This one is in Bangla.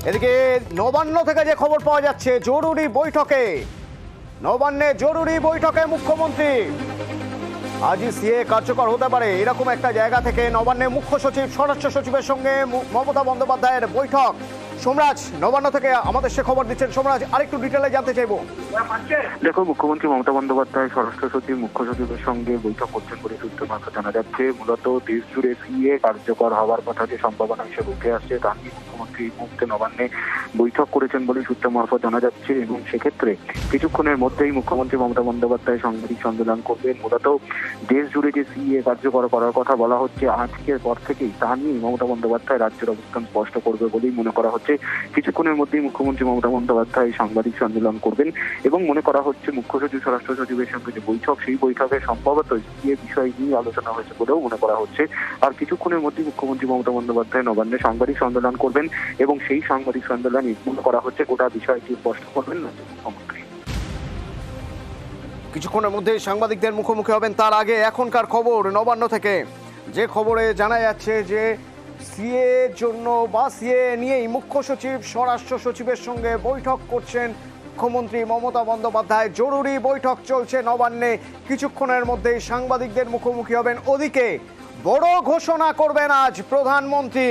এদিকে নবান্ন থেকে যে খবর পাওয়া যাচ্ছে, জরুরি বৈঠকে, নবান্নে জরুরি বৈঠকে মুখ্যমন্ত্রী। আজই সিএ কার্যকর হতে পারে এরকম একটা জায়গা থেকে নবান্নে মুখ্য সচিব, স্বরাষ্ট্র সচিবের সঙ্গে মমতা বন্দ্যোপাধ্যায়ের বৈঠক। সোমরাজ নবান্ন থেকে আমাদের সে খবর দিচ্ছেন। সোমরাজ, আরেকটু ডিটেলে জানতে চাইবো। দেখো, মুখ্যমন্ত্রী মমতা বন্দ্যোপাধ্যায় স্বরাষ্ট্র সচিব, মুখ্য সচিবের সঙ্গে বৈঠক করছেন বলে সূত্র মারফত জানা যাচ্ছে। মূলত দেশ জুড়ে সিএ কার্যকর হওয়ার কথা যে সম্ভাবনা হিসেবে উঠে আসছে, তা নিয়ে মুখ্যমন্ত্রী এই মুহূর্তে নবান্নে বৈঠক করেছেন বলে সূত্র মারফত জানা যাচ্ছে। এবং সেক্ষেত্রে কিছুক্ষণের মধ্যেই মুখ্যমন্ত্রী মমতা বন্দ্যোপাধ্যায় সাংবাদিক সম্মেলন করবেন। মূলত দেশ জুড়ে যে সিএ কার্যকর করার কথা বলা হচ্ছে আজকের পর থেকেই, তা নিয়ে মমতা বন্দ্যোপাধ্যায় রাজ্যের অবস্থান স্পষ্ট করবে বলেই মনে করা হচ্ছে। কিছুক্ষণের মধ্যেই মুখ্যমন্ত্রী মমতা বন্দ্যোপাধ্যায় সাংবাদিক সম্মেলন করবেন এবং মনে করা হচ্ছে মুখ্য সচিব, স্বরাষ্ট্র সচিবের সঙ্গে যে বৈঠক, সেই বৈঠকে সম্ভবত এই বিষয় নিয়ে আলোচনা হয়েছে বলেও মনে করা হচ্ছে। আর কিছুক্ষণের মধ্যেই মুখ্যমন্ত্রী মমতা বন্দ্যোপাধ্যায় নবান্নে সাংবাদিক সম্মেলন করবেন এবং সেই সাংবাদিক সম্মেলনে মনে করা হচ্ছে গোটা বিষয়টি স্পষ্ট করবেন মুখ্যমন্ত্রী। কিছুক্ষণের মধ্যে সাংবাদিকদের মুখোমুখি হবেন। তার আগে এখনকার খবর নবান্ন থেকে, যে খবরে জানা যাচ্ছে যে সিএ জন্য বা সিএ নিয়েই মুখ্য সচিব, স্বরাষ্ট্র সচিবের সঙ্গে বৈঠক করছেন মুখ্যমন্ত্রী মমতা বন্দ্যোপাধ্যায়। জরুরি বৈঠক চলছে নবান্নে, কিছুক্ষণের মধ্যেই সাংবাদিকদের মুখোমুখি হবেন। ওদিকে বড় ঘোষণা করবেন আজ প্রধানমন্ত্রী।